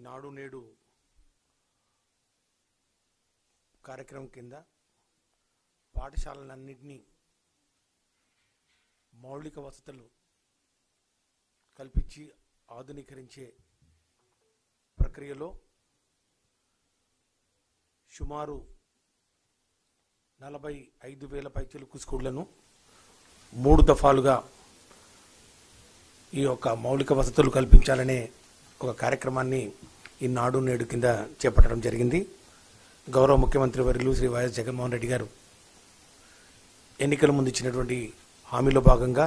నాడు నేడు కార్యక్రమం కింద పాఠశాలలన్నింటినీ మౌలిక వసతులు కల్పించి ఆధునీకరించే ప్రక్రియలో సుమారు 45,000 పైచిలుకు స్కూళ్లను 3 దఫాలుగా ఈ యొక్క మౌలిక వసతులు కల్పించాలనే ఒక కార్యక్రమాన్ని ఈ నాడు నేడు కింద చేపట్టడం జరిగింది. గౌరవ ముఖ్యమంత్రి వర్యులు శ్రీ వైఎస్ జగన్మోహన్ రెడ్డి గారు ఎన్నికల ముందు ఇచ్చినటువంటి హామీలో భాగంగా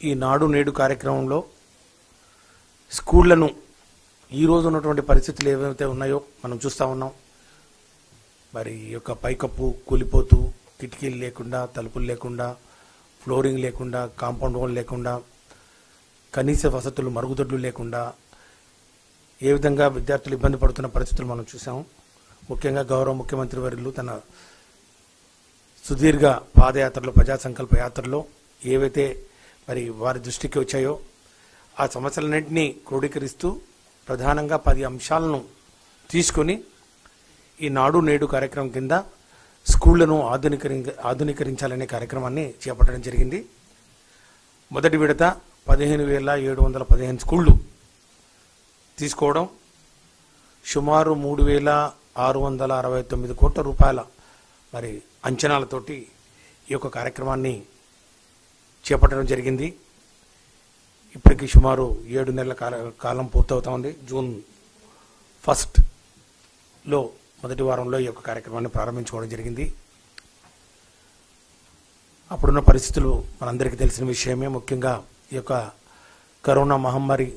ఈ నాడు నేడు కార్యక్రమంలో స్కూళ్లను ఈరోజు ఉన్నటువంటి పరిస్థితులు ఏవైతే ఉన్నాయో మనం చూస్తూ ఉన్నాం. మరి ఈ యొక్క పైకప్పు కూలిపోతూ, కిటికీలు లేకుండా, తలుపులు లేకుండా, ఫ్లోరింగ్ లేకుండా, కాంపౌండ్ వాల్ లేకుండా, కనీస వసతులు మరుగుదొడ్లు లేకుండా ఏ విధంగా విద్యార్థులు ఇబ్బంది పడుతున్న పరిస్థితులు మనం చూసాం. ముఖ్యంగా గౌరవ ముఖ్యమంత్రి వర్యులు తన సుదీర్ఘ పాదయాత్రలో, ప్రజా సంకల్ప యాత్రలో ఏవైతే మరి వారి దృష్టికి వచ్చాయో ఆ సమస్యలన్నింటినీ క్రోడీకరిస్తూ ప్రధానంగా 10 అంశాలను తీసుకొని ఈ నాడు నేడు కార్యక్రమం కింద స్కూళ్లను ఆధునీకరించాలనే కార్యక్రమాన్ని చేపట్టడం జరిగింది. మొదటి విడత 15,715 స్కూళ్లు తీసుకోవడం, సుమారు 3,669 కోట్ల రూపాయల మరి అంచనాలతోటి ఈ యొక్క కార్యక్రమాన్ని చేపట్టడం జరిగింది. ఇప్పటికీ సుమారు 7 నెలల కాలం పూర్తవుతా ఉంది. జూన్ 1లో మొదటి వారంలో ఈ యొక్క కార్యక్రమాన్ని ప్రారంభించుకోవడం జరిగింది. అప్పుడున్న పరిస్థితులు మనందరికీ తెలిసిన విషయమే. ముఖ్యంగా ఈ యొక్క కరోనా మహమ్మారి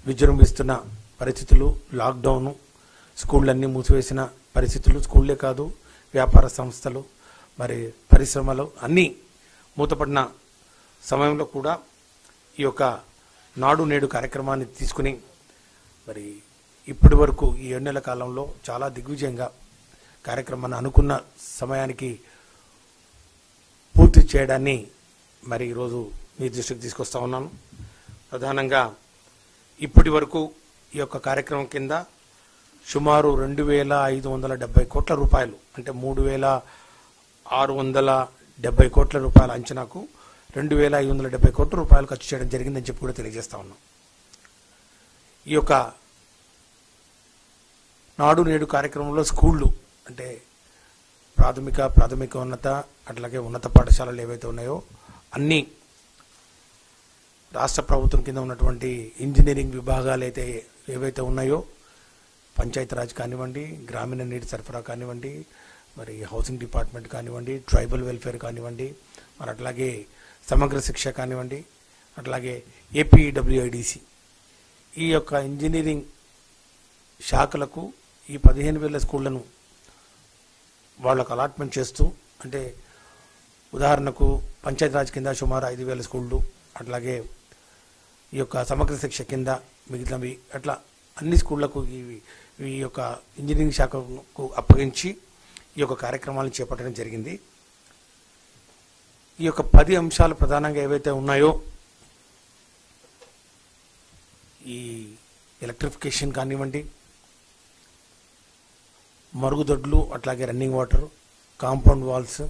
విజృంభిస్తున్న పరిస్థితులు, లాక్డౌను, స్కూళ్ళన్నీ మూసివేసిన పరిస్థితులు, స్కూళ్ళే కాదు వ్యాపార సంస్థలు, మరి పరిశ్రమలు అన్నీ మూతపడిన సమయంలో కూడా ఈ యొక్క నాడు నేడు కార్యక్రమాన్ని తీసుకుని మరి ఇప్పటి వరకు ఈ 7 నెలల కాలంలో చాలా దిగ్విజయంగా కార్యక్రమాన్ని అనుకున్న సమయానికి పూర్తి చేయడాన్ని మరి ఈరోజు మీ దృష్టికి తీసుకొస్తా ఉన్నాను. ప్రధానంగా ఇప్పటి వరకు ఈ యొక్క కార్యక్రమం కింద సుమారు 2,570 కోట్ల రూపాయలు, అంటే 3,670 కోట్ల రూపాయల అంచనాకు 2,570 కోట్ల రూపాయలు ఖర్చు చేయడం జరిగిందని చెప్పి కూడా తెలియజేస్తా ఉన్నాం. ఈ యొక్క నాడు నేడు కార్యక్రమంలో స్కూళ్ళు అంటే ప్రాథమికోన్నత అట్లాగే ఉన్నత పాఠశాలలు ఏవైతే ఉన్నాయో అన్నీ రాష్ట్ర ప్రభుత్వం కింద ఉన్నటువంటి ఇంజనీరింగ్ విభాగాలు అయితే ఏవైతే ఉన్నాయో, పంచాయతీరాజ్ కానివ్వండి, గ్రామీణ నీటి సరఫరా కానివ్వండి, మరి హౌసింగ్ డిపార్ట్మెంట్ కానివ్వండి, ట్రైబల్ వెల్ఫేర్ కానివ్వండి, మరి అట్లాగే సమగ్ర శిక్ష కానివ్వండి, అట్లాగే ఏపీడబ్ల్యూఐడిసి ఈ యొక్క ఇంజనీరింగ్ శాఖలకు ఈ 15,000 స్కూళ్లను వాళ్ళకు అలాట్మెంట్ చేస్తూ, అంటే ఉదాహరణకు పంచాయతీరాజ్ కింద సుమారు 5,000 స్కూళ్ళు, అట్లాగే ఈ యొక్క సమగ్ర శిక్ష కింద మిగిలినవి, అట్లా అన్ని స్కూళ్లకు ఈ యొక్క ఇంజనీరింగ్ శాఖకు అప్పగించి ఈ యొక్క కార్యక్రమాలను చేపట్టడం జరిగింది. ఈ యొక్క 10 అంశాలు ప్రధానంగా ఏవైతే ఉన్నాయో, ఈ ఎలక్ట్రిఫికేషన్ కానివ్వండి, మరుగుదొడ్లు, అట్లాగే running water, compound walls,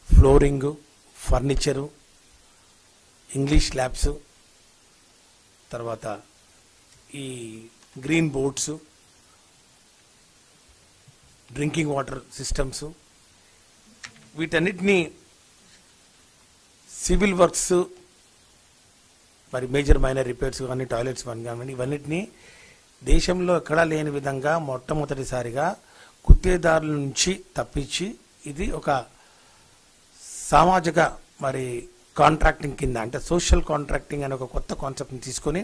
flooring, furniture, English labs, తర్వాత ఈ green boards, drinking water systems, వీటన్నిటినీ సివిల్ వర్క్స్, మరి మేజర్ మైనర్ రిపేర్స్ కానీ, టాయిలెట్స్ కానీ ఇవన్నిటినీ దేశంలో ఎక్కడా లేని విధంగా మొట్టమొదటిసారిగా గుత్తేదారుల నుంచి తప్పించి ఇది ఒక సామాజిక మరి కాంట్రాక్టింగ్ కింద, అంటే సోషల్ కాంట్రాక్టింగ్ అనే ఒక కొత్త కాన్సెప్ట్ని తీసుకొని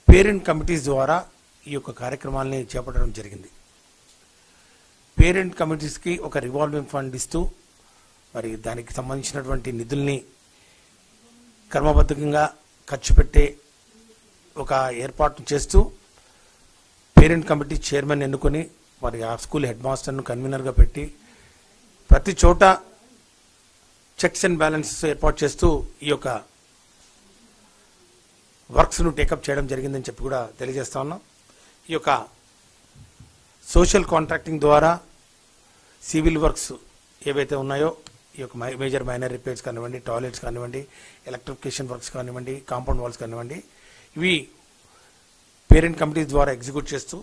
పేరెంట్ కమిటీస్ ద్వారా ఈ యొక్క కార్యక్రమాలని చేపట్టడం జరిగింది. పేరెంట్ కమిటీస్కి ఒక రివాల్వింగ్ ఫండ్ ఇస్తూ మరి దానికి సంబంధించినటువంటి నిధుల్ని క్రమబద్ధంగా ఖర్చు పెట్టే ఒక ఏర్పాటు చేస్తూ పేరెంట్ కమిటీ చైర్మన్ ఎన్నుకొని మరి ఆ స్కూల్ హెడ్ మాస్టర్ను కన్వీనర్గా పెట్టి ప్రతి చోట చెక్స్ అండ్ బ్యాలెన్సెస్ ఏర్పాటు చేస్తూ ఈ యొక్క వర్క్స్ను టేకప్ చేయడం జరిగిందని చెప్పి కూడా తెలియజేస్తా ఉన్నాం. ఈ యొక్క సోషల్ కాంట్రాక్టింగ్ ద్వారా సివిల్ వర్క్స్ ఏవైతే ఉన్నాయో ఈ యొక్క మేజర్ మైనర్ రిపేర్స్ కానివ్వండి, టాయిలెట్స్ కానివ్వండి, ఎలక్ట్రిఫికేషన్ వర్క్స్ కానివ్వండి, కాంపౌండ్ వాల్స్ కానివ్వండి, ఇవి పేరెంట్ కంపెనీస్ ద్వారా ఎగ్జిక్యూట్ చేస్తూ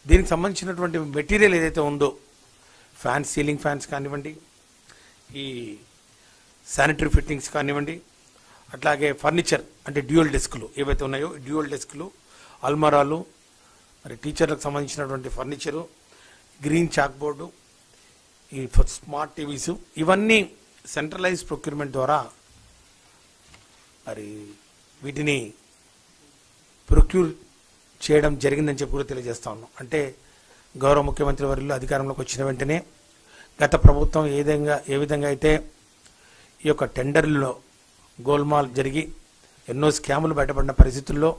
దీనికి సంబంధించినటువంటి మెటీరియల్ ఏదైతే ఉందో ఫ్యాన్స్, సీలింగ్ ఫ్యాన్స్ కానివ్వండి, ఈ శానిటరీ ఫిట్టింగ్స్ కానివ్వండి, అట్లాగే ఫర్నిచర్ అంటే డ్యూయల్ డెస్క్లు ఏవైతే ఉన్నాయో డ్యూయల్ డెస్క్లు, అల్మరాలు, మరి టీచర్లకు సంబంధించినటువంటి ఫర్నిచరు, గ్రీన్ చాక్ బోర్డు, ఈ స్మార్ట్ టీవీస్, ఇవన్నీ సెంట్రలైజ్ ప్రొక్యూర్మెంట్ ద్వారా మరి వీటిని ప్రొక్యూర్ చేయడం జరిగిందని చెప్పి కూడా తెలియజేస్తా ఉన్నాం. అంటే గౌరవ ముఖ్యమంత్రి వర్యులు అధికారంలోకి వచ్చిన వెంటనే గత ప్రభుత్వం ఏ విధంగా అయితే ఈ యొక్క టెండర్లలో గోల్మాల్ జరిగి ఎన్నో స్కాములు బయటపడిన పరిస్థితుల్లో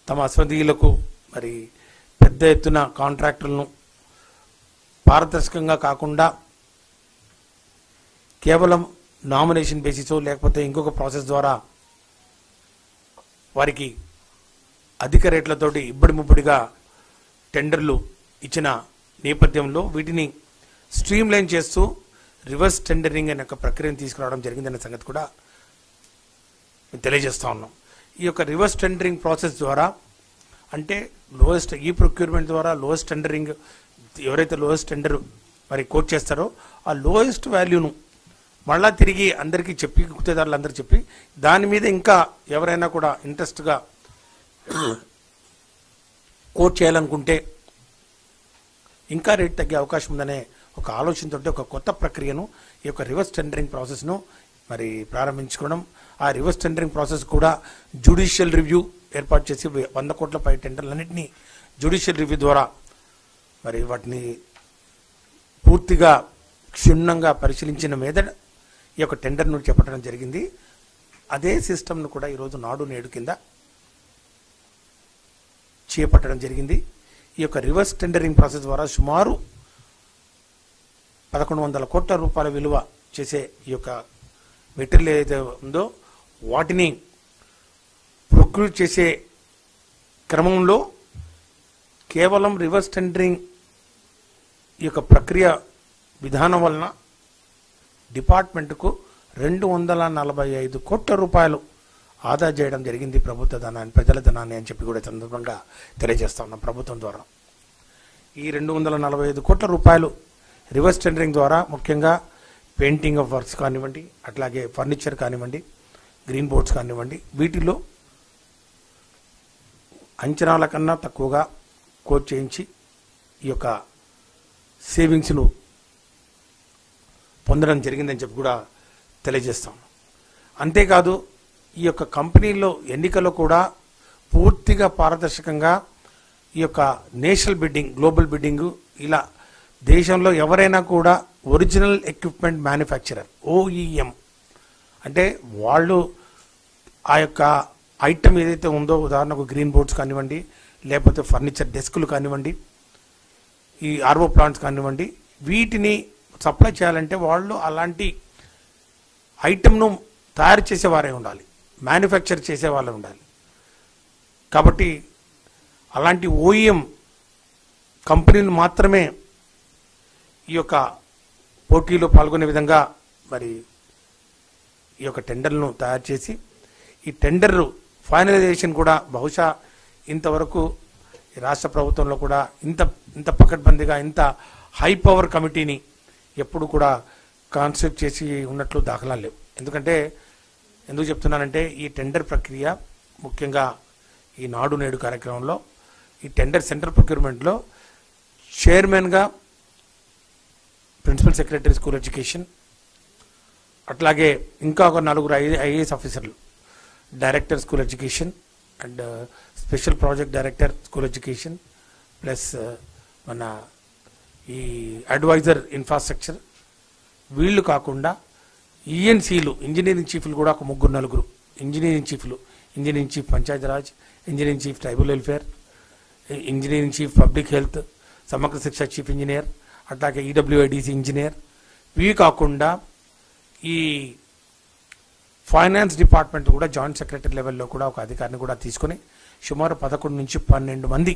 తమ అస్మదీయులకు మరి పెద్ద ఎత్తున కాంట్రాక్టులను పారదర్శకంగా కాకుండా కేవలం నామినేషన్ బేసిస్ లేకపోతే ఇంకొక ప్రాసెస్ ద్వారా వారికి అధిక రేట్లతోటి ఇబ్బడి ముబ్బడిగా టెండర్లు ఇచ్చిన నేపథ్యంలో వీటిని స్ట్రీమ్ లైన్ చేస్తూ రివర్స్ టెండరింగ్ అనే ఒక ప్రక్రియను తీసుకురావడం జరిగిందనే సంగతి కూడా తెలియజేస్తా ఉన్నాం. ఈ యొక్క రివర్స్ టెండరింగ్ ప్రాసెస్ ద్వారా అంటే లోయెస్ట్ ఈ ప్రొక్యూర్మెంట్ ద్వారా లోయెస్ట్ టెండరింగ్ ఎవరైతే లోయెస్ట్ టెండర్ మరి కోట్ చేస్తారో ఆ లోయెస్ట్ వాల్యూను మళ్ళా తిరిగి అందరికీ చెప్పి గుత్తేదారులందరూ చెప్పి దాని మీద ఇంకా ఎవరైనా కూడా ఇంట్రెస్ట్గా కోట్ చేయాలనుకుంటే ఇంకా రేట్ తగ్గే అవకాశం ఉందనే ఒక ఆలోచనతో ఒక కొత్త ప్రక్రియను ఈ యొక్క రివర్స్ టెండరింగ్ ప్రాసెస్ను మరి ప్రారంభించుకోవడం, ఆ రివర్స్ టెండరింగ్ ప్రాసెస్ కూడా జ్యుడిషియల్ రివ్యూ ఏర్పాటు చేసి 100 కోట్ల పై టెండర్లన్నింటినీ జ్యుడిషియల్ రివ్యూ ద్వారా మరి వాటిని పూర్తిగా క్షుణ్ణంగా పరిశీలించిన మీద ఈ యొక్క టెండర్ను చేపట్టడం జరిగింది. అదే సిస్టమ్ను కూడా ఈరోజు నాడు నేడు కింద చేపట్టడం జరిగింది. ఈ యొక్క రివర్స్ టెండరింగ్ ప్రాసెస్ ద్వారా సుమారు 1100 కోట్ల రూపాయల విలువ చేసే ఈ యొక్క మెటీరియల్ ఏదైతే ఉందో వాటిని ప్రొక్యూర్ చేసే క్రమంలో కేవలం రివర్స్ టెండరింగ్ ఈ యొక్క ప్రక్రియ విధానం వలన డిపార్ట్మెంట్కు 245 కోట్ల రూపాయలు ఆదా చేయడం జరిగింది ప్రభుత్వ ధనాన్ని, ప్రజల ధనాన్ని అని చెప్పి కూడా సందర్భంగా తెలియజేస్తా ఉన్నాం. ప్రభుత్వం ద్వారా ఈ 245 కోట్ల రూపాయలు రివర్స్ టెండరింగ్ ద్వారా ముఖ్యంగా పెయింటింగ్ ఆఫ్ వర్క్స్ కానివ్వండి, అట్లాగే ఫర్నిచర్ కానివ్వండి, గ్రీన్ బోర్డ్స్ కానివ్వండి, వీటిలో అంచనాల కన్నా తక్కువగా కోట్ చేయించి ఈ యొక్క సేవింగ్స్ను పొందడం జరిగిందని చెప్పి కూడా తెలియజేస్తాం. అంతేకాదు ఈ యొక్క కంపెనీల్లో ఎన్నికల్లో కూడా పూర్తిగా పారదర్శకంగా ఈ యొక్క నేషనల్ బిడ్డింగ్, గ్లోబల్ బిడ్డింగ్, ఇలా దేశంలో ఎవరైనా కూడా ఒరిజినల్ ఎక్విప్మెంట్ మ్యానుఫ్యాక్చరర్ OEM అంటే వాళ్ళు ఆ యొక్క ఐటమ్ ఏదైతే ఉందో ఉదాహరణకు గ్రీన్ బోర్డ్స్ కానివ్వండి, లేకపోతే ఫర్నిచర్ డెస్కులు కానివ్వండి, ఈ ఆర్ఓ ప్లాంట్స్ కానివ్వండి, వీటిని సప్లై చేయాలంటే వాళ్ళు అలాంటి ఐటమ్ను తయారు చేసేవారే ఉండాలి, మ్యానుఫ్యాక్చర్ చేసే వాళ్ళే ఉండాలి. కాబట్టి అలాంటి OEM కంపెనీలు మాత్రమే ఈ యొక్క పోటీలో పాల్గొనే విధంగా మరి ఈ యొక్క టెండర్లను తయారు చేసి ఈ టెండర్ ఫైనలైజేషన్ కూడా బహుశా ఇంతవరకు రాష్ట్ర ప్రభుత్వంలో కూడా ఇంత పకడ్బందీగా ఇంత హై పవర్ కమిటీని ఎప్పుడు కూడా కాన్సెప్ట్ చేసి ఉన్నట్లు దాఖలాలు లేవు. ఎందుకు చెప్తున్నానంటే ఈ టెండర్ ప్రక్రియ ముఖ్యంగా ఈ నాడు నేడు కార్యక్రమంలో ఈ టెండర్ సెంట్రల్ ప్రొక్యూర్మెంట్లో చైర్మన్గా ప్రిన్సిపల్ సెక్రటరీ స్కూల్ ఎడ్యుకేషన్, అట్లాగే ఇంకా ఒక 4 IAS ఆఫీసర్లు, director school education and special project director school education, plus మన ఈ అడ్వైజర్ ఇన్ఫ్రాస్ట్రక్చర్, వీళ్ళు కాకుండా ENCలు ఇంజనీరింగ్ చీఫ్లు కూడా ఒక 3-4 ఇంజనీరింగ్ చీఫ్లు, engineering chief Panchayati Raj, engineering chief tribal welfare, engineering chief public health, Samagra Shiksha chief engineer, అట్లాగే EWIDC ఇంజనీర్, ఇవి కాకుండా ఈ ఫైనాన్స్ డిపార్ట్మెంట్ కూడా జాయింట్ సెక్రటరీ లెవెల్లో కూడా ఒక అధికారిని కూడా తీసుకుని సుమారు 11 నుంచి 12 మంది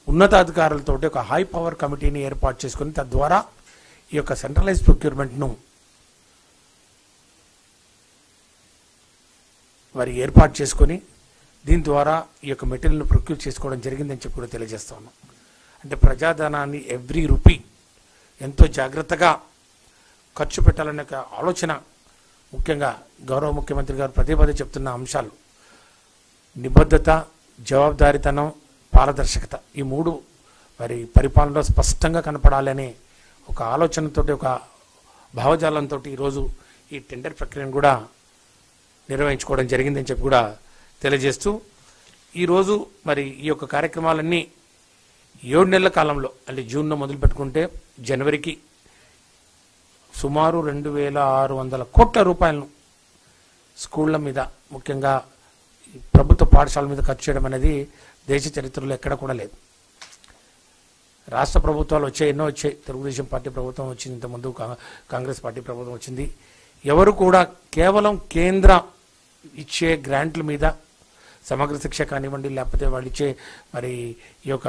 ఉన్నతాధికారులతో ఒక హై పవర్ కమిటీని ఏర్పాటు చేసుకుని తద్వారా ఈ యొక్క సెంట్రలైజ్ ప్రొక్యూర్మెంట్ను వారి ఏర్పాటు చేసుకొని దీని ద్వారా ఈ యొక్క మెటీరియల్ను ప్రొక్యూర్ చేసుకోవడం జరిగిందని చెప్పి కూడా తెలియజేస్తా ఉన్నాం. అంటే ప్రజాధనాన్ని ఎవ్రీ రూపీ ఎంతో జాగ్రత్తగా ఖర్చు పెట్టాలనే ఒక ఆలోచన, ముఖ్యంగా గౌరవ ముఖ్యమంత్రి గారు పదే పదే చెప్తున్న అంశాలు నిబద్ధత, జవాబుదారీతనం, పారదర్శకత, ఈ 3 మరి పరిపాలనలో స్పష్టంగా కనపడాలనే ఒక ఆలోచనతో ఒక భావజాలంతో ఈరోజు ఈ టెండర్ ప్రక్రియను కూడా నిర్వహించుకోవడం జరిగిందని చెప్పి కూడా తెలియజేస్తూ ఈరోజు మరి ఈ యొక్క కార్యక్రమాలన్నీ 7 నెలల కాలంలో అంటే జూన్లో మొదలు పెట్టుకుంటే జనవరికి సుమారు 2600 కోట్ల రూపాయలను స్కూళ్ళ మీద, ముఖ్యంగా ప్రభుత్వ పాఠశాలల మీద ఖర్చు చేయడం అనేది దేశ చరిత్రలో ఎక్కడ కూడా లేదు. రాష్ట్ర ప్రభుత్వాలు వచ్చాయి, ఎన్నో వచ్చాయి. తెలుగుదేశం పార్టీ ప్రభుత్వం వచ్చింది, ఇంతకుముందు కాంగ్రెస్ పార్టీ ప్రభుత్వం వచ్చింది. ఎవరు కూడా కేవలం కేంద్ర ఇచ్చే గ్రాంట్ల మీద సమగ్ర శిక్ష కానివ్వండి, లేకపోతే వాళ్ళు ఇచ్చే మరి ఈ యొక్క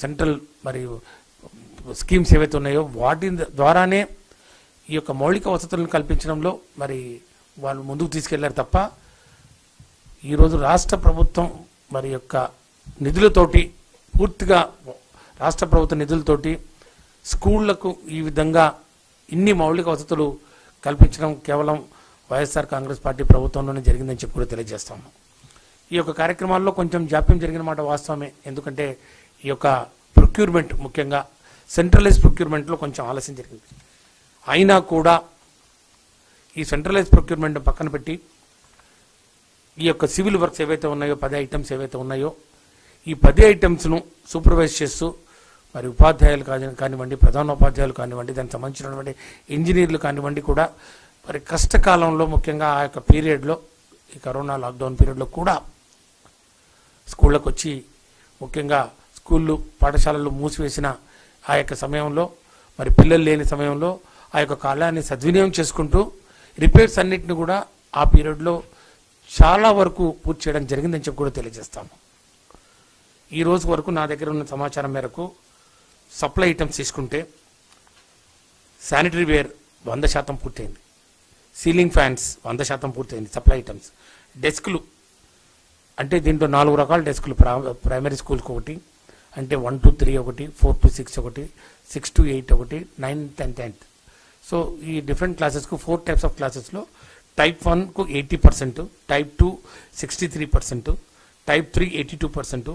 సెంట్రల్ మరి స్కీమ్స్ ఏవైతే ఉన్నాయో వాటి ద్వారానే ఈ యొక్క మౌలిక వసతులను కల్పించడంలో మరి వాళ్ళు ముందుకు తీసుకెళ్లారు తప్ప ఈరోజు రాష్ట్ర ప్రభుత్వం మరి యొక్క నిధులతోటి, పూర్తిగా రాష్ట్ర ప్రభుత్వ నిధులతోటి స్కూళ్లకు ఈ విధంగా ఇన్ని మౌలిక వసతులు కల్పించడం కేవలం వైఎస్ఆర్ కాంగ్రెస్ పార్టీ ప్రభుత్వంలోనే జరిగిందని చెప్పి కూడా తెలియజేస్తాము. ఈ యొక్క కార్యక్రమాల్లో కొంచెం జాప్యం జరిగిన మాట వాస్తవమే. ఎందుకంటే ఈ యొక్క ప్రొక్యూర్మెంట్, ముఖ్యంగా సెంట్రలైజ్ ప్రొక్యూర్మెంట్లో కొంచెం ఆలస్యం జరిగింది. అయినా కూడా ఈ సెంట్రలైజ్ ప్రొక్యూర్మెంట్ పక్కన పెట్టి ఈ యొక్క సివిల్ వర్క్స్ ఏవైతే ఉన్నాయో 10 ఐటమ్స్ ఏవైతే ఉన్నాయో ఈ 10 ఐటమ్స్ను సూపర్వైజ్ చేస్తూ మరి ఉపాధ్యాయులు కానివ్వండి, ప్రధానోపాధ్యాయులు కానివ్వండి, దానికి సంబంధించినటువంటి ఇంజనీర్లు కానివ్వండి కూడా మరి కష్టకాలంలో, ముఖ్యంగా ఆ యొక్క పీరియడ్లో, ఈ కరోనా లాక్డౌన్ పీరియడ్లో కూడా స్కూళ్ళకు వచ్చి, ముఖ్యంగా స్కూళ్ళు పాఠశాలలు మూసివేసిన ఆ యొక్క సమయంలో, మరి పిల్లలు లేని సమయంలో ఆ యొక్క కాలాన్ని సద్వినియోగం చేసుకుంటూ రిపేర్స్ అన్నిటిని కూడా ఆ పీరియడ్లో చాలా వరకు పూర్తి చేయడం జరిగిందని చెప్పి కూడా తెలియజేస్తాము. ఈ రోజు వరకు నా దగ్గర ఉన్న సమాచారం మేరకు సప్లై ఐటమ్స్ తీసుకుంటే శానిటరీ వేర్ 100% పూర్తయింది, సీలింగ్ ఫ్యాన్స్ 100% పూర్తయింది సప్లై ఐటమ్స్. డెస్క్లు అంటే దీంట్లో 4 రకాల డెస్క్లు, ప్రైమరీ స్కూల్కి ఒకటి, అంటే 1 to 3 ఒకటి, 4 to 6 ఒకటి, 6 to 8 ఒకటి, 9, 10, 10th. సో ఈ డిఫరెంట్ క్లాసెస్కు 4 టైప్స్ ఆఫ్ క్లాసెస్లో టైప్ 1కు 80%, టైప్ 2 63%, టైప్ 3 82%,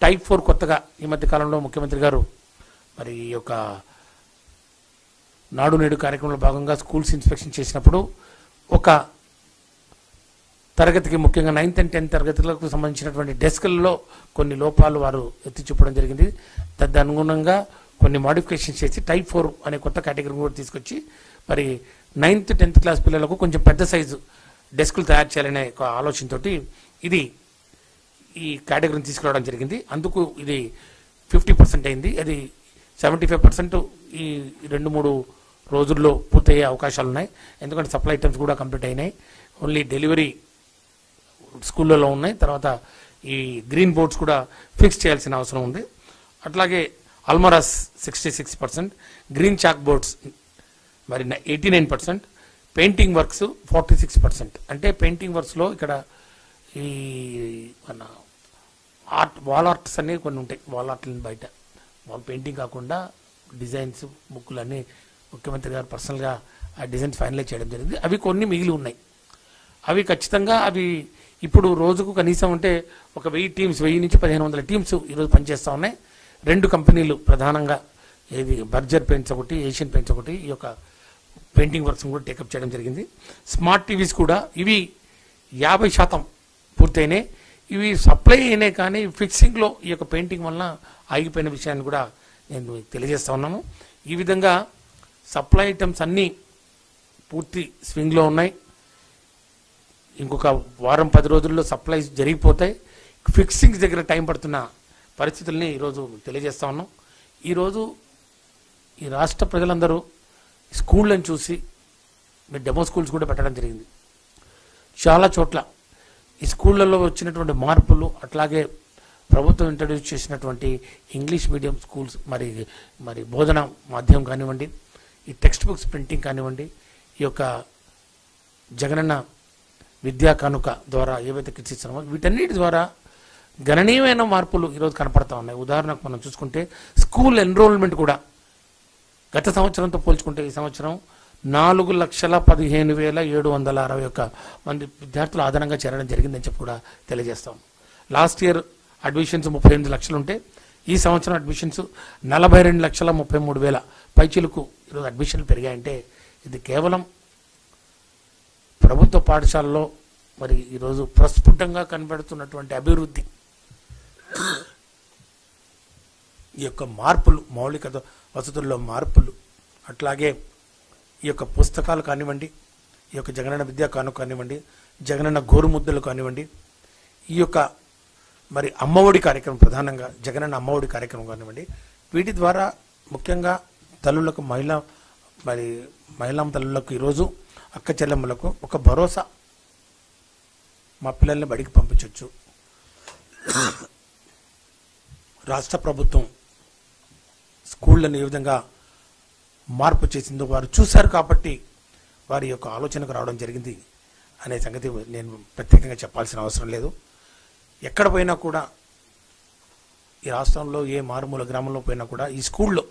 టైప్ 4 కొత్తగా ఈ మధ్య కాలంలో ముఖ్యమంత్రి గారు మరి ఈ యొక్క నాడు నేడు కార్యక్రమంలో భాగంగా స్కూల్స్ ఇన్స్పెక్షన్ చేసినప్పుడు ఒక తరగతికి, ముఖ్యంగా 9th and 10th తరగతులకు సంబంధించినటువంటి డెస్క్లలో కొన్ని లోపాలు వారు ఎత్తి చూపడం జరిగింది. తదనుగుణంగా కొన్ని మాడిఫికేషన్స్ చేసి టైప్ 4 అనే కొత్త కేటగిరీ కూడా తీసుకొచ్చి మరి 9th, 10th క్లాస్ పిల్లలకు కొంచెం పెద్ద సైజు డెస్క్లు తయారు చేయాలనే ఒక ఆలోచనతోటి ఇది ఈ కేటగిరీని తీసుకురావడం జరిగింది. అందుకు ఇది 50% అయింది. అది 75% ఈ 2-3 రోజుల్లో పూర్తయ్యే అవకాశాలు ఉన్నాయి. ఎందుకంటే సప్లై ఐటమ్స్ కూడా కంప్లీట్ అయినాయి. ఓన్లీ డెలివరీ స్కూళ్ళలో ఉన్నాయి. తర్వాత ఈ గ్రీన్ బోర్డ్స్ కూడా ఫిక్స్ చేయాల్సిన అవసరం ఉంది. అట్లాగే అల్మరాస్ 66%, గ్రీన్ చాక్ బోర్డ్స్ మరి 89%, పెయింటింగ్ వర్క్స్ 46%. అంటే పెయింటింగ్ వర్క్స్లో ఇక్కడ ఈ మన ఆర్ట్, వాల్ ఆర్ట్స్ అనేవి కొన్ని ఉంటాయి. వాల్ ఆర్ట్లని బయట వాల్ పెయింటింగ్ కాకుండా డిజైన్స్, బుక్కులు అన్నీ ముఖ్యమంత్రి గారు పర్సనల్గా ఆ డిజైన్స్ ఫైనలైజ్ చేయడం జరిగింది. అవి కొన్ని మిగిలి ఉన్నాయి. అవి ఖచ్చితంగా అవి ఇప్పుడు రోజుకు కనీసం అంటే ఒక 1000 టీమ్స్, 1000 నుంచి 1500 టీమ్స్ ఈరోజు పనిచేస్తూ ఉన్నాయి. 2 కంపెనీలు ప్రధానంగా, ఏది బర్జర్ పెయింట్స్ ఒకటి, ఏషియన్ పెయింట్స్ ఒకటి, ఈ యొక్క పెయింటింగ్ వర్క్స్ కూడా టేకప్ చేయడం జరిగింది. స్మార్ట్ టీవీస్ కూడా ఇవి 50% పూర్తయినాయి. ఇవి సప్లై అయినాయి, కానీ ఫిక్సింగ్లో ఈ యొక్క పెయింటింగ్ వలన ఆగిపోయిన విషయాన్ని కూడా నేను తెలియజేస్తా ఉన్నాను. ఈ విధంగా సప్లై ఐటమ్స్ అన్నీ పూర్తి స్వింగ్లో ఉన్నాయి. ఇంకొక వారం 10 రోజుల్లో సప్లైస్ జరిగిపోతాయి. ఫిక్సింగ్స్ దగ్గర టైం పడుతున్న పరిస్థితుల్ని ఈరోజు తెలియజేస్తా ఉన్నాం. ఈరోజు ఈ రాష్ట్ర ప్రజలందరూ స్కూళ్ళని చూసి మీరు డెమో స్కూల్స్ కూడా పెట్టడం జరిగింది. చాలా చోట్ల ఈ స్కూళ్ళల్లో వచ్చినటువంటి మార్పులు, అట్లాగే ప్రభుత్వం ఇంట్రడ్యూస్ చేసినటువంటి ఇంగ్లీష్ మీడియం స్కూల్స్ మరి బోధన మాధ్యమం కానివ్వండి, ఈ టెక్స్ట్ బుక్స్ ప్రింటింగ్ కానివ్వండి, ఈ యొక్క జగనన్న విద్యా కానుక ద్వారా ఏవైతే కిట్స్ ఇస్తున్నామో వీటన్నిటి ద్వారా గణనీయమైన మార్పులు ఈరోజు కనపడతా ఉన్నాయి. ఉదాహరణకు మనం చూసుకుంటే స్కూల్ ఎన్రోల్మెంట్ కూడా గత సంవత్సరంతో పోల్చుకుంటే ఈ సంవత్సరం 4,15,761 మంది విద్యార్థులు అదనంగా చేరడం జరిగిందని చెప్పి కూడా తెలియజేస్తాం. లాస్ట్ ఇయర్ అడ్మిషన్స్ 38 లక్షలు ఉంటే ఈ సంవత్సరం అడ్మిషన్స్ 42,33,000 పైచిలకు ఈరోజు అడ్మిషన్లు పెరిగాయంటే ఇది కేవలం ప్రభుత్వ పాఠశాలలో మరి ఈరోజు ప్రస్ఫుటంగా కనబడుతున్నటువంటి అభివృద్ధి, ఈ యొక్క మార్పులు, మౌలిక వసతుల్లో మార్పులు, అట్లాగే ఈ యొక్క పుస్తకాలు కానివ్వండి, ఈ యొక్క జగనన్న విద్యా కానుక కానివ్వండి, జగనన్న గోరుముద్దలు కానివ్వండి, ఈ యొక్క మరి అమ్మఒడి కార్యక్రమం, ప్రధానంగా జగనన్న అమ్మఒడి కార్యక్రమం కానివ్వండి, వీటి ద్వారా ముఖ్యంగా తల్లులకు మహిళా తల్లులకు ఈరోజు అక్క చెల్లెమ్మలకు ఒక భరోసా, మా పిల్లల్ని బడికి పంపించవచ్చు. రాష్ట్ర ప్రభుత్వం స్కూళ్ళని ఏ విధంగా మార్పు చేసిందో వారు చూశారు కాబట్టి వారి యొక్క ఆలోచనకు రావడం జరిగింది అనే సంగతి నేను ప్రత్యేకంగా చెప్పాల్సిన అవసరం లేదు. ఎక్కడ పోయినా కూడా ఈ రాష్ట్రంలో ఏ మారుమూల గ్రామంలో పోయినా కూడా ఈ స్కూల్లో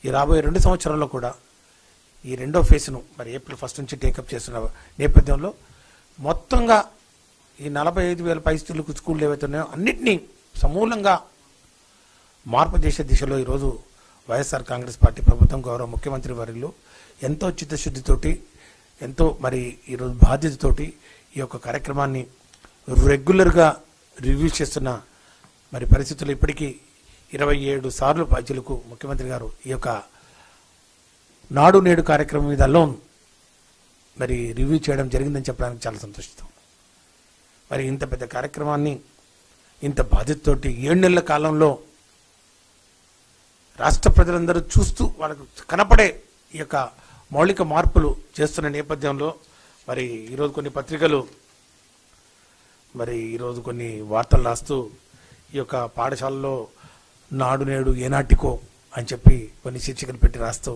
ఈ రాబోయే 2 సంవత్సరాల్లో కూడా ఈ రెండో ఫేజ్ను మరి ఏప్రిల్ 1 నుంచి టేకప్ చేస్తున్న నేపథ్యంలో మొత్తంగా ఈ 45,000 పైస్తులకు స్కూళ్ళు ఏవైతే ఉన్నాయో అన్నింటినీ సమూలంగా మార్పు చేసే దిశలో ఈరోజు వైఎస్ఆర్ కాంగ్రెస్ పార్టీ ప్రభుత్వం, గౌరవ ముఖ్యమంత్రి వర్యులు ఎంతో చిత్తశుద్ధితోటి, ఎంతో మరి ఈరోజు బాధ్యతతోటి ఈ యొక్క కార్యక్రమాన్ని రెగ్యులర్గా రివ్యూ చేస్తున్న మరి పరిస్థితులు ఇప్పటికీ 27 సార్లు ప్రజలకు ముఖ్యమంత్రి గారు ఈ యొక్క నాడు నేడు కార్యక్రమం మీద అలోన్ మరి రివ్యూ చేయడం జరిగిందని చెప్పడానికి చాలా సంతోషిస్తాం. మరి ఇంత పెద్ద కార్యక్రమాన్ని ఇంత బాధ్యతతోటి 7 నెలల కాలంలో రాష్ట్ర ప్రజలందరూ చూస్తూ వాళ్ళకు కనపడే ఈ యొక్క మౌలిక మార్పులు చేస్తున్న నేపథ్యంలో మరి ఈరోజు కొన్ని పత్రికలు మరి ఈరోజు కొన్ని వార్తలు రాస్తూ ఈ యొక్క పాఠశాలలో నాడు నేడు ఏనాటికో అని చెప్పి కొన్ని శీర్షికలు పెట్టి రాస్తూ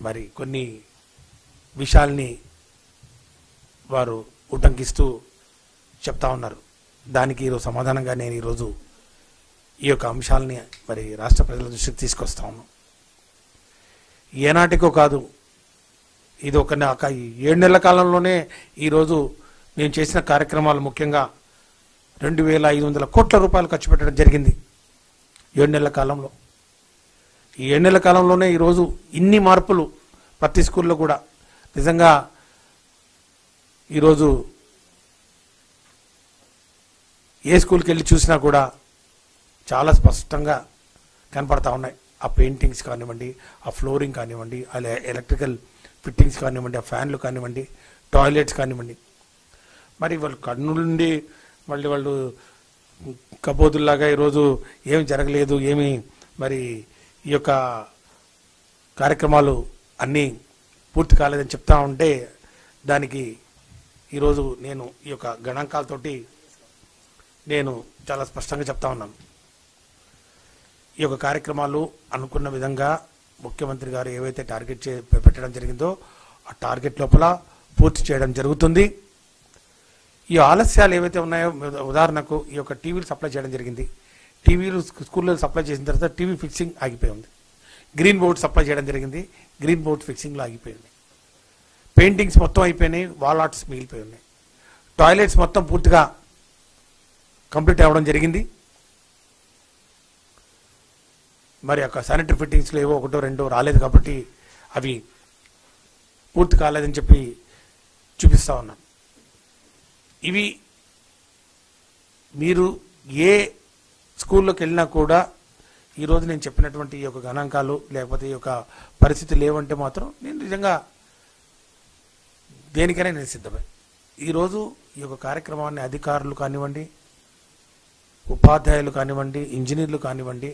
మరి కొన్ని విషయాల్ని వారు ఉటంకిస్తూ చెప్తా ఉన్నారు. దానికి ఈరోజు సమాధానంగా నేను ఈరోజు ఈ యొక్క అంశాలని మరి రాష్ట్ర ప్రజల దృష్టికి తీసుకొస్తా ఉన్నాను. ఏనాటికో కాదు, ఇది ఒక 7 నెలల కాలంలోనే ఈరోజు మేము చేసిన కార్యక్రమాలు ముఖ్యంగా 2,500 కోట్ల రూపాయలు ఖర్చు పెట్టడం జరిగింది 7 నెలల కాలంలో. ఈ 7 నెలల కాలంలోనే ఈరోజు ఇన్ని మార్పులు ప్రతి స్కూల్లో కూడా నిజంగా ఈరోజు ఏ స్కూల్కి వెళ్ళి చూసినా కూడా చాలా స్పష్టంగా కనపడతా ఉన్నాయి. ఆ పెయింటింగ్స్ కానివ్వండి, ఆ ఫ్లోరింగ్ కానివ్వండి, ఆ ఎలక్ట్రికల్ ఫిట్టింగ్స్ కానివ్వండి, ఆ ఫ్యాన్లు కానివ్వండి, టాయిలెట్స్ కానివ్వండి. మరి వాళ్ళు కన్నుల నుండి వాళ్ళు కబోదుల్లాగా ఈరోజు ఏమి జరగలేదు, ఏమి మరి ఈ యొక్క కార్యక్రమాలు అన్నీ పూర్తి కాలేదని చెప్తా ఉంటే దానికి ఈరోజు నేను ఈ యొక్క గణాంకాలతోటి నేను చాలా స్పష్టంగా చెప్తా ఉన్నాను. ఈ యొక్క కార్యక్రమాలు అనుకున్న విధంగా ముఖ్యమంత్రి గారు ఏవైతే టార్గెట్ పెట్టడం జరిగిందో ఆ టార్గెట్ లోపల పూర్తి చేయడం జరుగుతుంది. ఈ ఆలస్యాలు ఏవైతే ఉన్నాయో, ఉదాహరణకు ఈ యొక్క టీవీలు సప్లై చేయడం జరిగింది. టీవీలు స్కూల్లో సప్లై చేసిన తర్వాత టీవీ ఫిక్సింగ్ ఆగిపోయి ఉంది. గ్రీన్ బోర్డ్ సప్లై చేయడం జరిగింది, గ్రీన్ బోర్డ్ ఫిక్సింగ్లో ఆగిపోయింది. పెయింటింగ్స్ మొత్తం అయిపోయినాయి, వాల్ ఆర్ట్స్ మిగిలిపోయి ఉన్నాయి. టాయిలెట్స్ మొత్తం పూర్తిగా కంప్లీట్ అవ్వడం జరిగింది. మరి యొక్క శానిటరీ ఫిట్టింగ్స్లో ఏవో 1-2 రాలేదు కాబట్టి అవి పూర్తి కాలేదని చెప్పి చూపిస్తా ఉన్నాను. ఇవి మీరు ఏ స్కూల్లోకి వెళ్ళినా కూడా ఈరోజు నేను చెప్పినటువంటి ఈ యొక్క గణాంకాలు లేకపోతే ఈ యొక్క పరిస్థితి లేవంటే మాత్రం నేను నిజంగా దేనికైనా నేను సిద్ధమే. ఈరోజు ఈ యొక్క కార్యక్రమాన్ని అధికారులు కానివ్వండి, ఉపాధ్యాయులు కానివ్వండి, ఇంజనీర్లు కానివ్వండి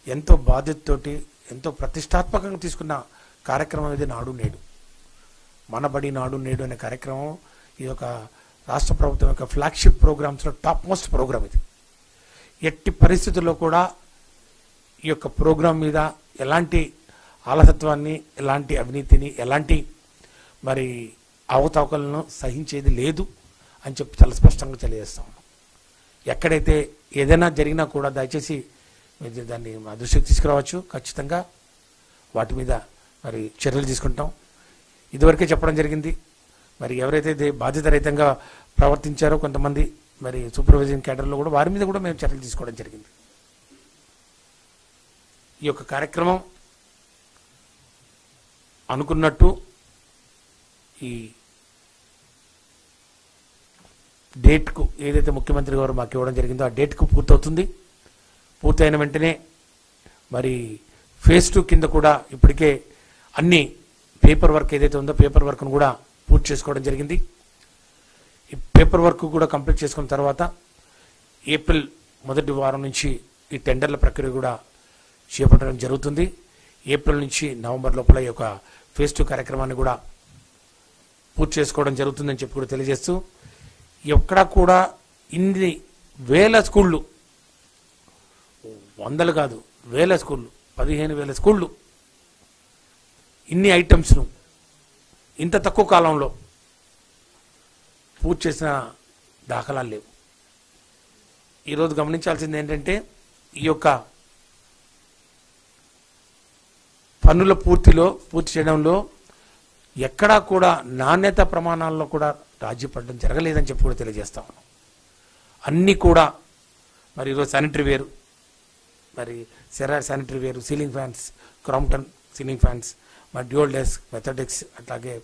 ఎంతో బాధ్యతతోటి ఎంతో ప్రతిష్టాత్మకంగా తీసుకున్న కార్యక్రమం ఇది నాడు నేడు. మనబడి నాడు నేడు అనే కార్యక్రమం ఇది ఒక రాష్ట్ర ప్రభుత్వం యొక్క ఫ్లాగ్షిప్ ప్రోగ్రామ్స్లో టాప్ మోస్ట్ ప్రోగ్రామ్ ఇది. ఎట్టి పరిస్థితుల్లో కూడా ఈ యొక్క ప్రోగ్రాం మీద ఎలాంటి ఆలసత్వాన్ని, ఎలాంటి అవినీతిని, ఎలాంటి మరి అవకతవకలను సహించేది లేదు అని చెప్పి చాలా స్పష్టంగా తెలియజేస్తా ఉన్నాం. ఎక్కడైతే ఏదైనా జరిగినా కూడా దయచేసి మీరు దాన్ని మా దృష్టికి తీసుకురావచ్చు. ఖచ్చితంగా వాటి మీద మరి చర్యలు తీసుకుంటాం. ఇదివరకే చెప్పడం జరిగింది. మరి ఎవరైతే బాధ్యతారహితంగా ప్రవర్తించారో కొంతమంది మరి సూపర్వైజింగ్ క్యాడర్లో కూడా వారి మీద కూడా మేము చర్యలు తీసుకోవడం జరిగింది. ఈ యొక్క కార్యక్రమం అనుకున్నట్టు ఈ డేట్కు ఏదైతే ముఖ్యమంత్రి గారు మాకు ఇవ్వడం జరిగిందో ఆ డేట్కు పూర్తవుతుంది. పూర్తయిన వెంటనే మరి ఫేజ్ 2 కింద కూడా ఇప్పటికే అన్ని పేపర్ వర్క్ ఏదైతే ఉందో పేపర్ వర్క్ను కూడా పూర్తి చేసుకోవడం జరిగింది. ఈ పేపర్ వర్క్ కూడా కంప్లీట్ చేసుకున్న తర్వాత ఏప్రిల్ మొదటి వారం నుంచి ఈ టెండర్ల ప్రక్రియ కూడా చేపట్టడం జరుగుతుంది. ఏప్రిల్ నుంచి నవంబర్ లోపల ఈ యొక్క ఫేజ్ 2 కార్యక్రమాన్ని కూడా పూర్తి చేసుకోవడం జరుగుతుందని చెప్పి కూడా తెలియజేస్తూ, ఎక్కడా కూడా ఇన్ని వేల స్కూళ్ళు, వందలు కాదు వేల స్కూళ్ళు, 15,000 స్కూళ్ళు, ఇన్ని ఐటమ్స్ను ఇంత తక్కువ కాలంలో పూర్తి చేసిన దాఖలాలు లేవు. ఈరోజు గమనించాల్సింది ఏంటంటే ఈ యొక్క పన్నుల పూర్తి చేయడంలో ఎక్కడా కూడా నాణ్యత ప్రమాణాల్లో కూడా రాజీ పడడం జరగలేదని చెప్పి కూడా తెలియజేస్తా ఉన్నాం. అన్నీ కూడా మరి ఈరోజు శానిటరీ వేరు, మరి సెరార్ శానిటరీ వేరు, ceiling fans, Crompton ceiling fans, మరి డ్యూయల్ డెస్క్, మెథడిక్స్, అట్లాగే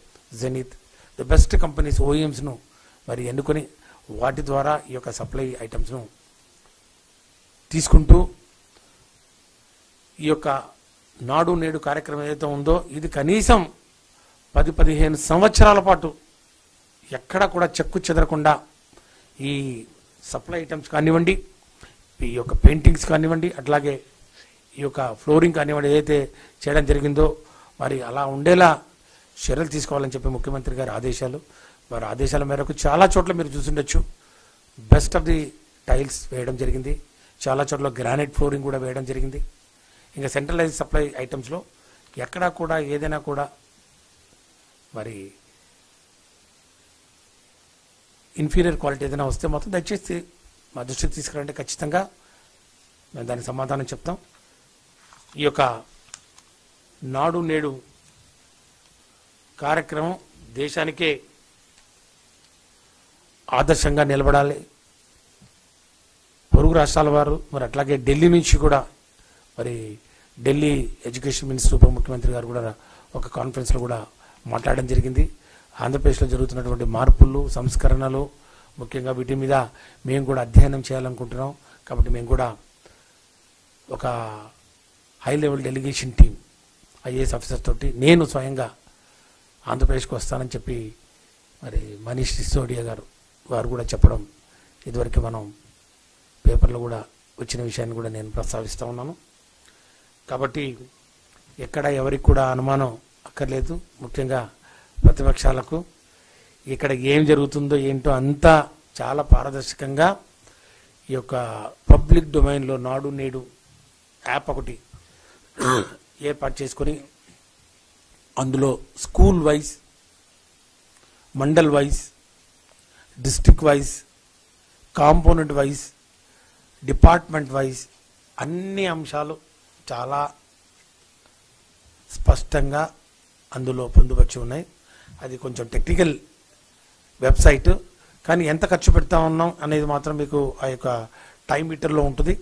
జెనిత్, ది బెస్ట్ కంపెనీస్ ఓఈఎంస్ను మరి ఎన్నుకొని వాటి ద్వారా ఈ యొక్క సప్లై ఐటమ్స్ను తీసుకుంటూ ఈ యొక్క నాడు నేడు కార్యక్రమం ఏదైతే ఉందో ఇది కనీసం 10-15 సంవత్సరాల పాటు ఎక్కడ కూడా చెక్కు చెదరకుండా ఈ సప్లై ఐటమ్స్ కానివ్వండి, ఈ యొక్క పెయింటింగ్స్ కానివ్వండి, అట్లాగే ఈ యొక్క ఫ్లోరింగ్ కానివ్వండి ఏదైతే చేయడం జరిగిందో మరి అలా ఉండేలా చర్యలు తీసుకోవాలని చెప్పి ముఖ్యమంత్రి గారి ఆదేశాలు. వారి ఆదేశాల మేరకు చాలా చోట్ల మీరు చూసుండొచ్చు బెస్ట్ ఆఫ్ ది టైల్స్ వేయడం జరిగింది. చాలా చోట్ల గ్రానైట్ ఫ్లోరింగ్ కూడా వేయడం జరిగింది. ఇంకా సెంట్రలైజ్ సప్లై ఐటమ్స్లో ఎక్కడా కూడా ఏదైనా కూడా మరి ఇన్ఫీరియర్ క్వాలిటీ ఏదైనా వస్తే మాత్రం దయచేసి మా దృష్టికి తీసుకురండి. ఖచ్చితంగా మేము దానికి సమాధానం చెప్తాం. ఈ యొక్క నాడు నేడు కార్యక్రమం దేశానికే ఆదర్శంగా నిలబడాలి. పొరుగు రాష్ట్రాల వారు మరి అట్లాగే ఢిల్లీ నుంచి కూడా మరి ఢిల్లీ ఎడ్యుకేషన్ మినిస్టర్ ఉప ముఖ్యమంత్రి గారు కూడా ఒక కాన్ఫరెన్స్లో కూడా మాట్లాడడం జరిగింది. ఆంధ్రప్రదేశ్లో జరుగుతున్నటువంటి మార్పులు, సంస్కరణలు, ముఖ్యంగా వీటి మీద మేము కూడా అధ్యయనం చేయాలనుకుంటున్నాం. కాబట్టి మేము కూడా ఒక high level delegation team IAS officer తోటి నేను స్వయంగా ఆంధ్రప్రదేశ్కి వస్తానని చెప్పి మరి మనీష్ సిసోడియా గారు వారు కూడా చెప్పడం ఇదివరకు మనం పేపర్లో కూడా వచ్చిన విషయాన్ని కూడా నేను ప్రస్తావిస్తూ ఉన్నాను. కాబట్టి ఎక్కడ ఎవరికి కూడా అనుమానం అక్కర్లేదు. ముఖ్యంగా ప్రతిపక్షాలకు ఇక్కడ ఏం జరుగుతుందో ఏంటో అంతా చాలా పారదర్శకంగా ఈ యొక్క పబ్లిక్ డొమైన్లో నాడు నేడు యాప్ ఒకటి ఏర్పాటు చేసుకొని అందులో school wise, mandal wise, district wise, component wise, department wise అన్ని అంశాలు చాలా స్పష్టంగా అందులో పొందుపరిచి ఉన్నాయి. అది కొంచెం టెక్నికల్ వెబ్సైట్, కానీ ఎంత ఖర్చు పెడతా ఉన్నాం అనేది మాత్రం మీకు ఆ యొక్క టైం మీటర్లో ఉంటుంది.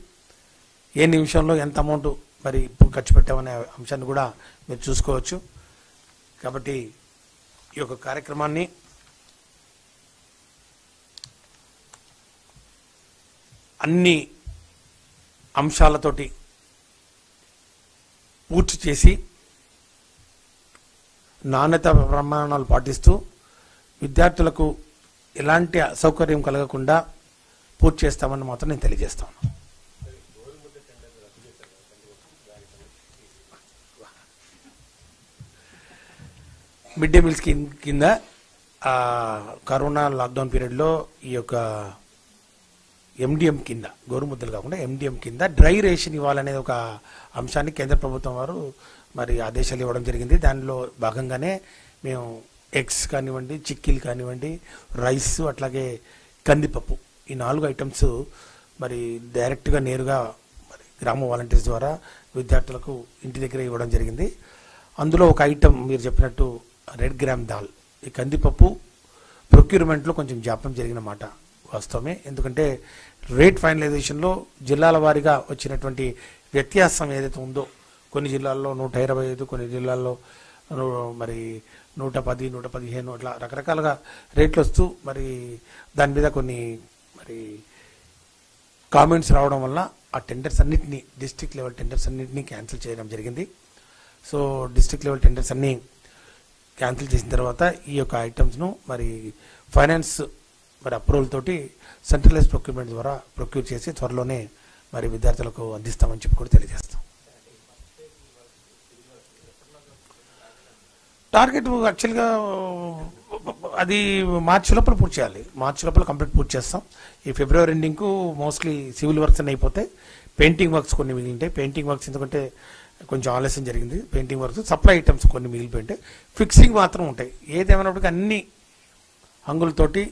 ఏ నిమిషంలో ఎంత అమౌంట్ మరి ఇప్పుడు ఖర్చు పెట్టామనే అంశాన్ని కూడా మీరు చూసుకోవచ్చు. కాబట్టి ఈ యొక్క కార్యక్రమాన్ని అన్ని అంశాలతోటి పూర్తి చేసి నాణ్యత ప్రమాణాలు పాటిస్తూ విద్యార్థులకు ఎలాంటి అసౌకర్యం కలగకుండా పూర్తి చేస్తామని మాత్రం నేను తెలియజేస్తాను. మిడ్ డే మీల్స్ కింద కరోనా లాక్డౌన్ పీరియడ్లో ఈ యొక్క ఎండిఎం కింద గోరుముద్దలు కాకుండా ఎండిఎం కింద డ్రై రేషన్ ఇవ్వాలనేది ఒక అంశాన్ని కేంద్ర ప్రభుత్వం వారు మరి ఆదేశాలు ఇవ్వడం జరిగింది. దానిలో భాగంగానే మేము ఎగ్స్ కానివ్వండి, చిక్కీలు కానివ్వండి, రైస్, అట్లాగే కందిపప్పు, ఈ 4 ఐటమ్స్ మరి డైరెక్ట్గా నేరుగా మరి గ్రామ వాలంటీర్స్ ద్వారా విద్యార్థులకు ఇంటి దగ్గర ఇవ్వడం జరిగింది. అందులో ఒక ఐటమ్ మీరు చెప్పినట్టు రెడ్ గ్రామ్ దాల్, ఈ కందిపప్పు ప్రొక్యూర్మెంట్లో కొంచెం జాప్యం జరిగిన మాట వాస్తవమే. ఎందుకంటే రేట్ ఫైనలైజేషన్లో జిల్లాల వారీగా వచ్చినటువంటి వ్యత్యాసం ఏదైతే ఉందో, కొన్ని జిల్లాల్లో 125, కొన్ని జిల్లాల్లో మరి 110, 115 అట్లా రకరకాలుగా రేట్లు వస్తూ మరి దాని మీద కొన్ని మరి కామెంట్స్ రావడం వల్ల ఆ టెండర్స్ అన్నింటినీ, డిస్ట్రిక్ట్ లెవెల్ టెండర్స్ అన్నింటినీ క్యాన్సిల్ చేయడం జరిగింది. సో డిస్ట్రిక్ట్ లెవెల్ టెండర్స్ అన్నీ క్యాన్సిల్ చేసిన తర్వాత ఈ యొక్క ఐటమ్స్ను మరి ఫైనాన్స్ మరి అప్రూవల్ తోటి సెంట్రలైజ్ ప్రొక్యూర్మెంట్ ద్వారా ప్రొక్యూర్ చేసి త్వరలోనే మరి విద్యార్థులకు అందిస్తామని చెప్పి కూడా తెలియజేస్తాం. టార్గెట్ యాక్చువల్గా అది మార్చి లోపల పూర్తి చేయాలి. మార్చి లోపల కంప్లీట్ పూర్తి చేస్తాం. ఈ ఫిబ్రవరి ఎండింగ్కు మోస్ట్లీ సివిల్ వర్క్స్ అన్నీ అయిపోతాయి. పెయింటింగ్ వర్క్స్ కొన్ని మిగిలింటాయి. పెయింటింగ్ వర్క్స్ ఎందుకంటే కొంచెం ఆలస్యం జరిగింది. పెయింటింగ్ వర్క్స్, సప్లై ఐటమ్స్ కొన్ని మిగిలిపోయింటాయి. ఫిక్సింగ్ మాత్రం ఉంటాయి. ఏదేమైనప్పటికీ అన్ని హంగులతోటి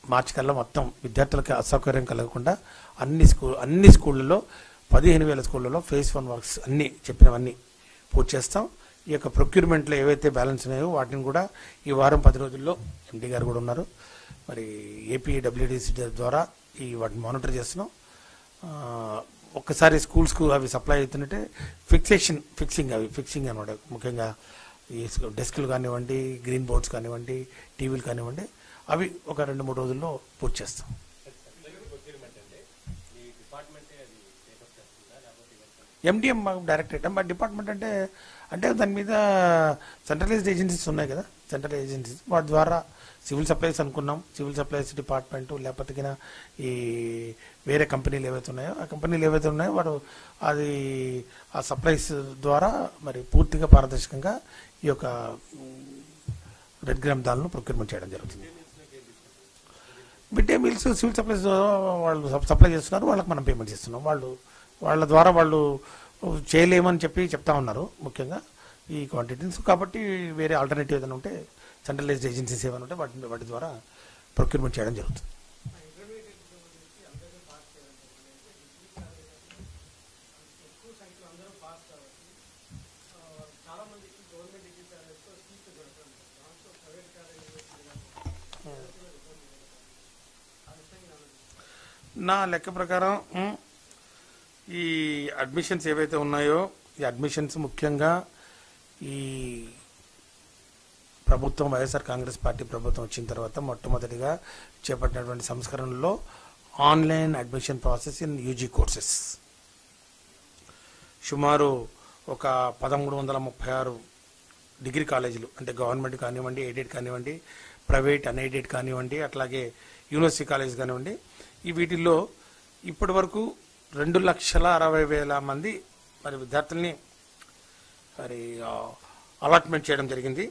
మార్చి కల్లా మొత్తం విద్యార్థులకు అసౌకర్యం కలగకుండా అన్ని స్కూళ్ళలో 15,000 స్కూళ్ళలో ఫేజ్ 1 వర్క్స్ అన్నీ చెప్పినవన్నీ పూర్తి చేస్తాం. ఈ యొక్క ప్రొక్యూర్మెంట్లో ఏవైతే బ్యాలెన్స్ ఉన్నాయో వాటిని కూడా ఈ వారం 10 రోజుల్లో ఎండీ గారు కూడా ఉన్నారు, మరి ఏపీడబ్ల్యూడిసి ద్వారా వాటిని మానిటర్ చేస్తున్నాం. ఒక్కసారి స్కూల్స్కు అవి సప్లై అవుతున్నట్టే ఫిక్సింగ్ అనమాట. ముఖ్యంగా ఈ డెస్క్లు కానివ్వండి, గ్రీన్ బోర్డ్స్ కానివ్వండి, టీవీలు కానివ్వండి, అవి ఒక 2-3 రోజుల్లో పూర్తి చేస్తాం. ఎండిఎం మాకు డైరెక్ట్ ఐటమ్, బట్ డిపార్ట్మెంట్ అంటే దాని మీద సెంట్రలైజ్డ్ ఏజెన్సీస్ ఉన్నాయి కదా, సెంట్రల్ ఏజెన్సీస్, వాటి ద్వారా సివిల్ సప్లైస్ అనుకున్నాం. సివిల్ సప్లైస్ డిపార్ట్మెంటు లేకపోతే ఈ వేరే కంపెనీలు ఏవైతే ఉన్నాయో వాడు అది ఆ సప్లైస్ ద్వారా మరి పూర్తిగా పారదర్శకంగా ఈ యొక్క రెడ్ గ్రామ్ దాల్ను ప్రొక్యూర్మెంట్ చేయడం జరుగుతుంది. Mid day meals civil supplies వాళ్ళు సప్లై చేస్తున్నారు, వాళ్ళకి మనం పేమెంట్ చేస్తున్నాం. వాళ్ళ ద్వారా వాళ్ళు చేయలేమని చెప్తా ఉన్నారు ముఖ్యంగా ఈ క్వాంటిటీస్. కాబట్టి వేరే ఆల్టర్నేటివ్ ఏదైనా ఉంటే సెంట్రలైజ్డ్ ఏజెన్సీస్ ఏమైనా ఉంటే వాటి ద్వారా ప్రొక్యూర్మెంట్ చేయడం జరుగుతుంది. నా లెక్క ప్రకారం ఈ అడ్మిషన్స్ ఏవైతే ఉన్నాయో ఈ అడ్మిషన్స్ ముఖ్యంగా ఈ ప్రభుత్వం వైఎస్ఆర్ కాంగ్రెస్ పార్టీ ప్రభుత్వం వచ్చిన తర్వాత మొట్టమొదటిగా చేపట్టినటువంటి సంస్కరణలో online admission process in UG courses సుమారు ఒక 1336 డిగ్రీ కాలేజీలు, అంటే గవర్నమెంట్ కానివ్వండి, ఎయిడెడ్ కానివ్వండి, ప్రైవేట్ అన్ఎయిడెడ్ కానివ్వండి, అట్లాగే యూనివర్సిటీ కాలేజ్ కానివ్వండి, ఈ వీటిల్లో ఇప్పటి వరకు 2,60,000 మంది మరి విద్యార్థుల్ని మరి అలాట్మెంట్ చేయడం జరిగింది.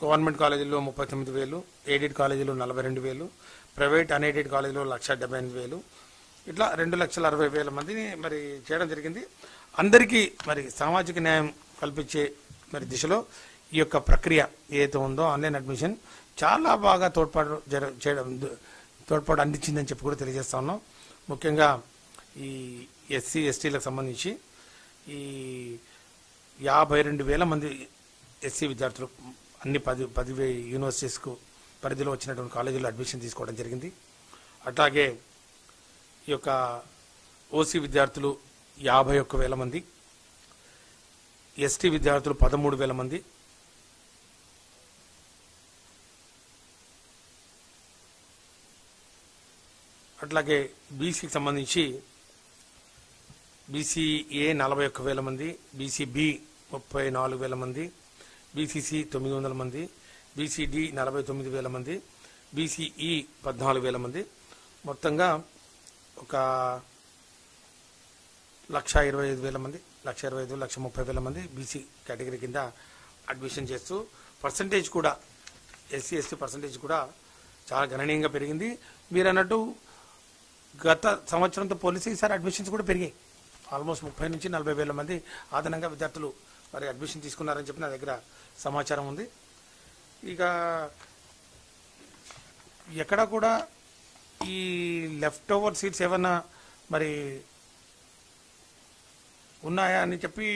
గవర్నమెంట్ కాలేజీల్లో 39,000, ఎయిడెడ్ కాలేజీలో 42,000, ప్రైవేట్ అన్ఎయిడెడ్ కాలేజీలో 1,78,000, ఇట్లా 2,60,000 మందిని మరి చేయడం జరిగింది. అందరికీ మరి సామాజిక న్యాయం కల్పించే మరి దిశలో ఈ యొక్క ప్రక్రియ ఏదైతే ఉందో ఆన్లైన్ అడ్మిషన్ చాలా బాగా తోడ్పాటు అందించిందని చెప్పి కూడా తెలియజేస్తా ఉన్నాం. ముఖ్యంగా ఈ ఎస్సీ ఎస్టీలకు సంబంధించి ఈ 52,000 మంది ఎస్సీ విద్యార్థులు అన్ని 10 యూనివర్సిటీస్కు పరిధిలో వచ్చినటువంటి కాలేజీలో అడ్మిషన్ తీసుకోవడం జరిగింది. అట్లాగే ఈ యొక్క ఓసీ విద్యార్థులు 51,000 మంది, ఎస్టీ విద్యార్థులు 13,000 మంది, అట్లాగే బీసీకి సంబంధించి బీసీఏ 41,000 మంది, బీసీబీ 34,000 మంది, బీసీసీ 900 మంది, బీసీడీ 49,000 మంది, బీసీఈ 14,000 మంది, మొత్తంగా ఒక 1,25,000 మంది, 1,25,000, 1,30,000 మంది బీసీ కేటగిరీ కింద అడ్మిషన్ చేస్తూ పర్సంటేజ్ కూడా ఎస్సీ ఎస్టీ పర్సంటేజ్ కూడా చాలా గణనీయంగా పెరిగింది. మీరు అన్నట్టు గత సంవత్సరంతో పోలిసి ఈసారి అడ్మిషన్స్ కూడా పెరిగాయి. ఆల్మోస్ట్ 30 నుంచి 40 వేల మంది అదనంగా విద్యార్థులు మరి అడ్మిషన్ తీసుకున్నారని చెప్పి నా దగ్గర సమాచారం ఉంది. ఇక ఎక్కడ కూడా ఈ లెఫ్ట్ ఓవర్ సీట్స్ ఏమన్నా మరి ఉన్నాయా అని చెప్పి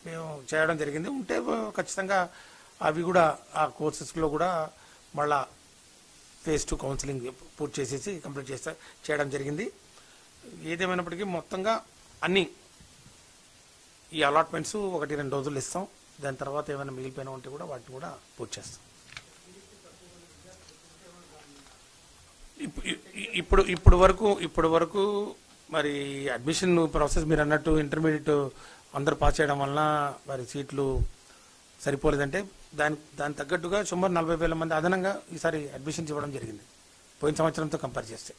మేము చేయడం జరిగింది. ఉంటే ఖచ్చితంగా అవి కూడా ఆ కోర్సెస్లో కూడా మళ్ళా ఫేజ్ 2 కౌన్సిలింగ్ పూర్తి చేసేసి కంప్లీట్ చేయడం జరిగింది. ఏదేమైనప్పటికీ మొత్తంగా అన్నీ ఈ అలాట్మెంట్స్ 1-2 రోజులు ఇస్తాం. దాని తర్వాత ఏమైనా మిగిలిపోయినా ఉంటే కూడా వాటిని కూడా పూర్తి చేస్తాం. ఇప్పుడు వరకు మరి అడ్మిషన్ ప్రాసెస్ మీరు అన్నట్టు ఇంటర్మీడియట్ అందరూ పాస్ చేయడం వలన మరి సీట్లు సరిపోలేదంటే దాని తగ్గట్టుగా సుమారు 40 వేల మంది అదనంగా ఈసారి అడ్మిషన్స్ ఇవ్వడం జరిగింది. పోయిన సంవత్సరంతో కంపేర్ చేస్తే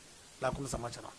నాకున్న సమాచారం.